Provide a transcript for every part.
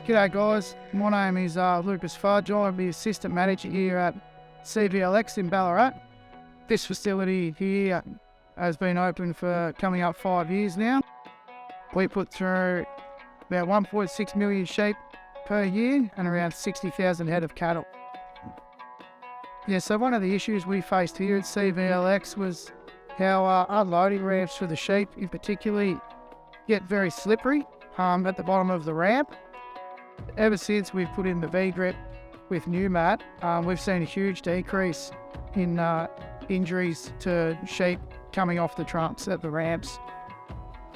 G'day guys, my name is Lucas Fudge. I'm the assistant manager here at CVLX in Ballarat. This facility here has been open for coming up 5 years now. We put through about 1.6 million sheep per year and around 60,000 head of cattle. Yeah, so one of the issues we faced here at CVLX was how unloading ramps for the sheep in particular get very slippery at the bottom of the ramp. Ever since we've put in the VGrip with new mat, we've seen a huge decrease in injuries to sheep coming off the trunks at the ramps.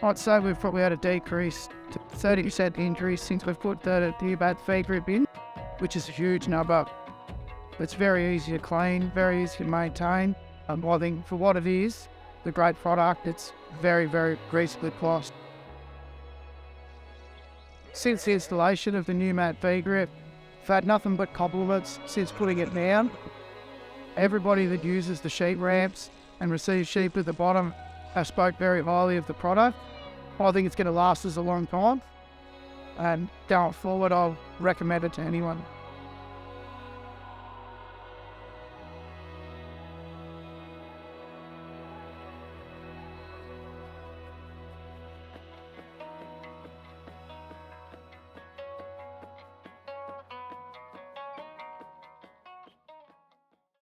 I'd say we've probably had a decrease to 30% injuries since we've put the new mat VGrip in, which is a huge number. It's very easy to clean, very easy to maintain. I think for what it is, the great product, it's very, very reasonably priced. Since the installation of the new mat VGrip, I've had nothing but compliments since putting it down. Everybody that uses the sheep ramps and receives sheep at the bottom have spoke very highly of the product. I think it's going to last us a long time, and going forward I'll recommend it to anyone.